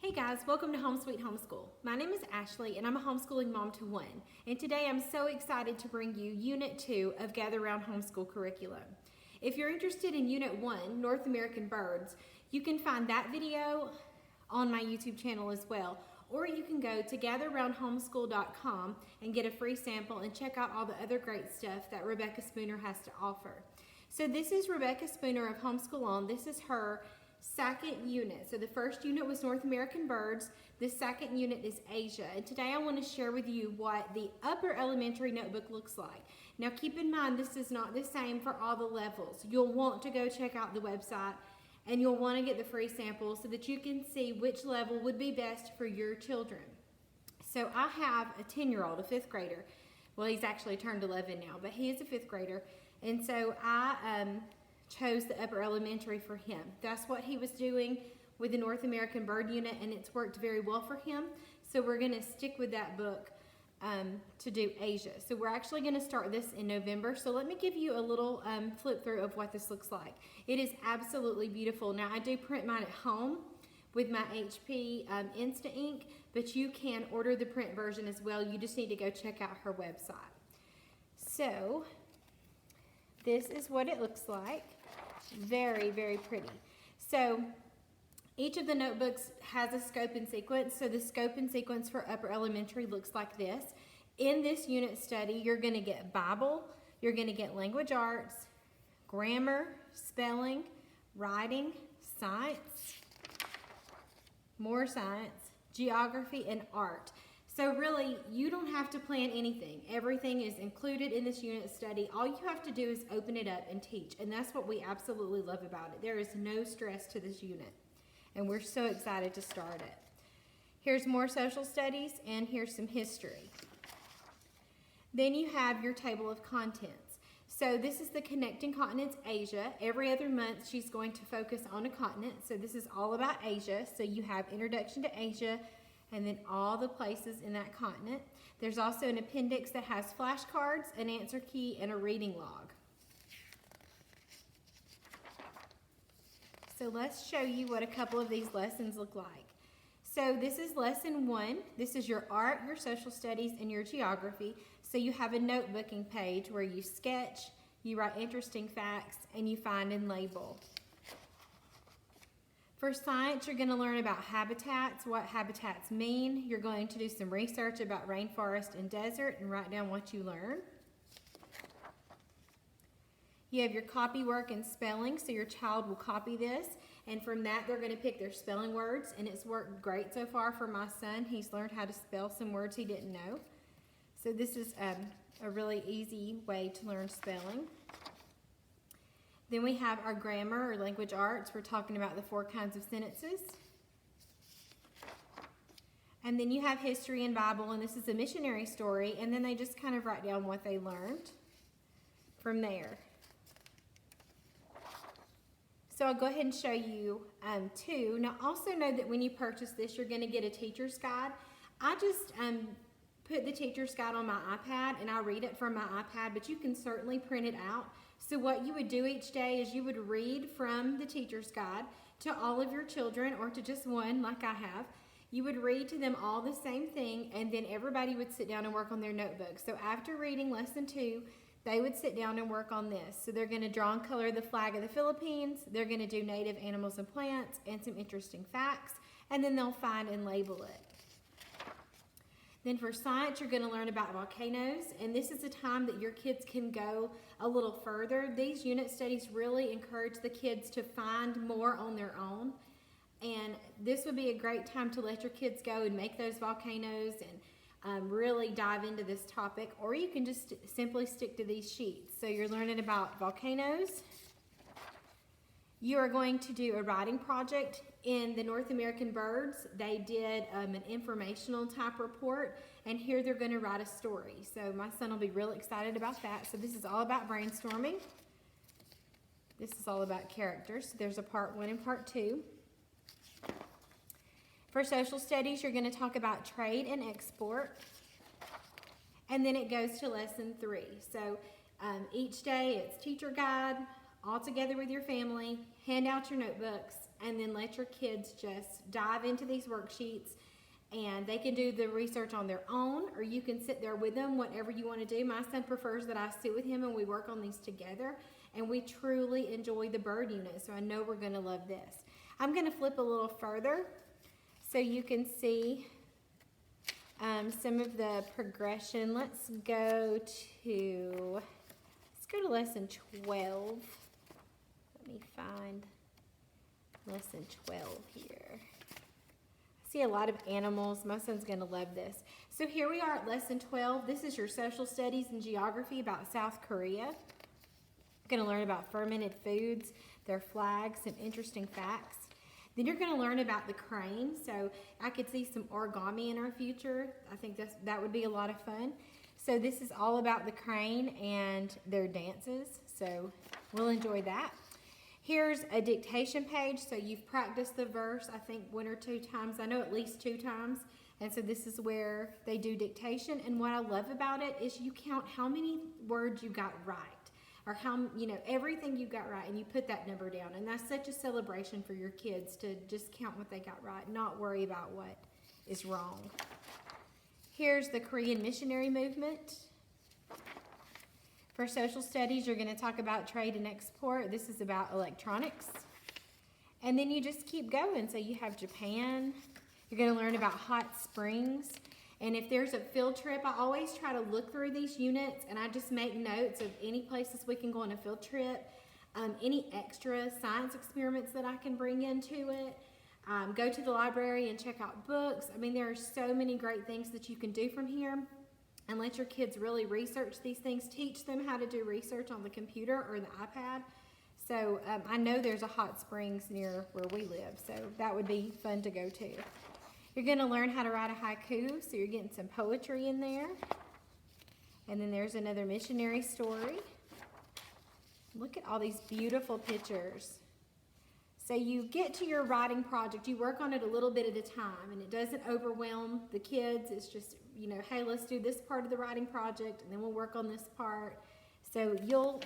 Hey guys, welcome to Home Sweet Homeschool. My name is Ashley and I'm a homeschooling mom to one. And today I'm so excited to bring you Unit 2 of Gather Round Homeschool curriculum. If you're interested in Unit 1, North American Birds, you can find that video on my YouTube channel as well. Or you can go to gatherroundhomeschool.com and get a free sample and check out all the other great stuff that Rebecca Spooner has to offer. So this is Rebecca Spooner of Homeschool On. This is her second unit. So the first unit was North American Birds. The second unit is Asia. And today I want to share with you what the upper elementary notebook looks like. Now keep in mind this is not the same for all the levels. You'll want to go check out the website and you'll want to get the free sample so that you can see which level would be best for your children. So I have a 10-year-old, a 5th grader. Well, he's actually turned 11 now, but he is a 5th grader. And so I chose the upper elementary for him. That's what he was doing with the North American Bird unit, and it's worked very well for him. So we're going to stick with that book to do Asia. So we're actually going to start this in November. So let me give you a little flip through of what this looks like. It is absolutely beautiful. Now I do print mine at home with my HP Instant Ink, but you can order the print version as well. You just need to go check out her website. So this is what it looks like. Very, very pretty. So each of the notebooks has a scope and sequence. So the scope and sequence for upper elementary looks like this. In this unit study, you're going to get Bible, you're going to get language arts, grammar, spelling, writing, science, more science, geography, and art. So really, you don't have to plan anything. Everything is included in this unit study. All you have to do is open it up and teach. And that's what we absolutely love about it. There is no stress to this unit. And we're so excited to start it. Here's more social studies and here's some history. Then you have your table of contents. So this is the Connecting Continents Asia. Every other month she's going to focus on a continent. So this is all about Asia. So you have Introduction to Asia, and then all the places in that continent. There's also an appendix that has flashcards, an answer key, and a reading log. So let's show you what a couple of these lessons look like. So this is lesson 1. This is your art, your social studies, and your geography. So you have a notebooking page where you sketch, you write interesting facts, and you find and label. For science, you're going to learn about habitats, what habitats mean. You're going to do some research about rainforest and desert and write down what you learn. You have your copy work and spelling, so your child will copy this, and from that they're going to pick their spelling words, and it's worked great so far for my son. He's learned how to spell some words he didn't know. So this is a really easy way to learn spelling. Then we have our grammar or language arts. We're talking about the 4 kinds of sentences. And then you have history and Bible, and this is a missionary story, and then they just kind of write down what they learned from there. So I'll go ahead and show you 2. Now also know that when you purchase this, you're going to get a teacher's guide. I just put the teacher's guide on my iPad, and I read it from my iPad, but you can certainly print it out. So what you would do each day is you would read from the teacher's guide to all of your children, or to just one like I have. You would read to them all the same thing, and then everybody would sit down and work on their notebook. So after reading lesson 2, they would sit down and work on this. So they're going to draw and color the flag of the Philippines, they're going to do native animals and plants and some interesting facts, and then they'll find and label it. Then for science, you're going to learn about volcanoes, and this is a time that your kids can go a little further. These unit studies really encourage the kids to find more on their own, and this would be a great time to let your kids go and make those volcanoes and really dive into this topic, or you can just simply stick to these sheets. So you're learning about volcanoes. You are going to do a writing project. In the North American Birds, they did an informational type report, and here they're going to write a story. So my son will be really excited about that. So this is all about brainstorming. This is all about characters. So there's a part 1 and part 2. For social studies, you're going to talk about trade and export. And then it goes to lesson 3. So each day it's teacher guide, all together with your family, hand out your notebooks, and then let your kids just dive into these worksheets, and they can do the research on their own, or you can sit there with them, whatever you want to do. My son prefers that I sit with him and we work on these together, and we truly enjoy the bird unit, so I know we're going to love this. I'm going to flip a little further so you can see some of the progression. Let's go to lesson 12. Let me find lesson 12 here. I see a lot of animals. My son's going to love this. So here we are at lesson 12. This is your social studies and geography about South Korea. You're going to learn about fermented foods, their flags, some interesting facts. Then you're going to learn about the crane. So I could see some origami in our future. I think that would be a lot of fun. So this is all about the crane and their dances. So we'll enjoy that. Here's a dictation page. So you've practiced the verse, I think 1 or 2 times. I know at least 2 times. And so this is where they do dictation. And what I love about it is you count how many words you got right. Or how, everything you got right, and you put that number down. And that's such a celebration for your kids to just count what they got right, not worry about what is wrong. Here's the Korean missionary movement. For social studies, you're going to talk about trade and export. This is about electronics. And then you just keep going. So you have Japan. You're going to learn about hot springs. And if there's a field trip, I always try to look through these units, and I just make notes of any places we can go on a field trip, any extra science experiments that I can bring into it, go to the library and check out books. I mean, there are so many great things that you can do from here, and let your kids really research these things. Teach them how to do research on the computer or the iPad. So I know there's a hot springs near where we live, so that would be fun to go to. You're going to learn how to write a haiku, so you're getting some poetry in there. And then there's another missionary story. Look at all these beautiful pictures. So you get to your writing project, you work on it a little bit at a time, and it doesn't overwhelm the kids. It's just, hey, let's do this part of the writing project, and then we'll work on this part. So you'll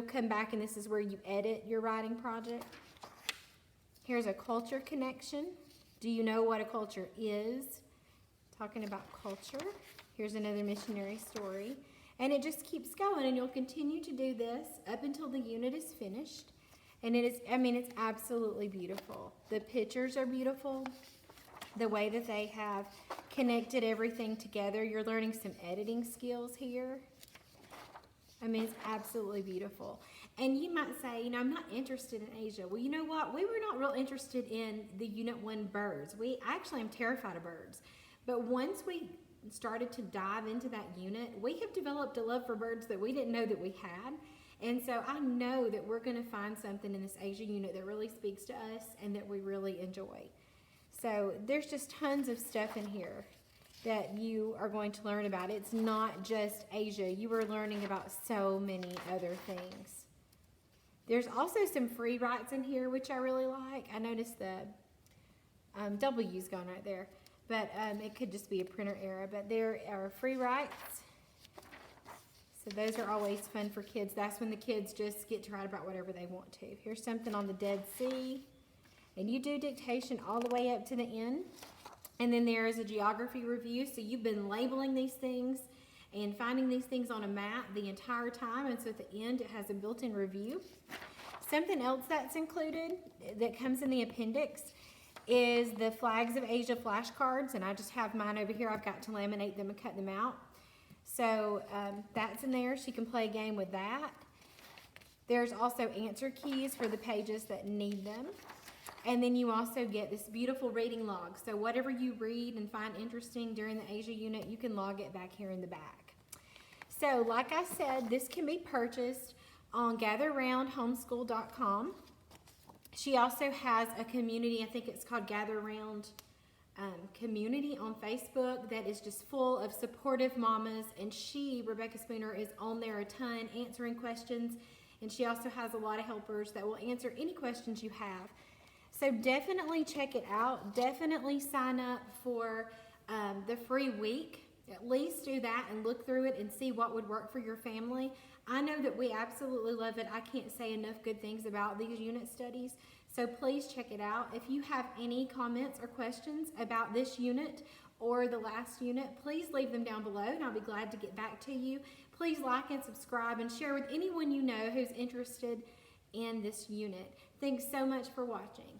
come back, and this is where you edit your writing project. Here's a culture connection. Do you know what a culture is? Talking about culture. Here's another missionary story. And it just keeps going, and you'll continue to do this up until the unit is finished. And it's absolutely beautiful. The pictures are beautiful. The way that they have connected everything together. You're learning some editing skills here. It's absolutely beautiful. And you might say, I'm not interested in Asia. Well, you know what? We were not real interested in the Unit 1 birds. I actually am terrified of birds. But once we started to dive into that unit, we have developed a love for birds that we didn't know that we had. And so I know that we're going to find something in this Asia unit that really speaks to us and that we really enjoy. So there's just tons of stuff in here that you are going to learn about. It's not just Asia. You are learning about so many other things. There's also some free writes in here, which I really like. I noticed the W's gone right there, but it could just be a printer error. But there are free writes. So those are always fun for kids. That's when the kids just get to write about whatever they want to. Here's something on the Dead Sea. And you do dictation all the way up to the end. And then there is a geography review. So you've been labeling these things and finding these things on a map the entire time. And so at the end, it has a built-in review. Something else that's included that comes in the appendix is the Flags of Asia flashcards. And I just have mine over here. I've got to laminate them and cut them out. So that's in there. So you can play a game with that. There's also answer keys for the pages that need them. And then you also get this beautiful reading log. So whatever you read and find interesting during the Asia unit, you can log it back here in the back. So like I said, this can be purchased on GatherRoundHomeschool.com. She also has a community, I think it's called Gather Round Community on Facebook, that is just full of supportive mamas. And Rebecca Spooner, is on there a ton answering questions. And she also has a lot of helpers that will answer any questions you have. So definitely check it out. Definitely sign up for the free week At least do that and look through it and see what would work for your family. I know that we absolutely love it. I can't say enough good things about these unit studies. So please check it out. If you have any comments or questions about this unit or the last unit, please leave them down below and I'll be glad to get back to you. Please like and subscribe and share with anyone you know who's interested in this unit. Thanks so much for watching.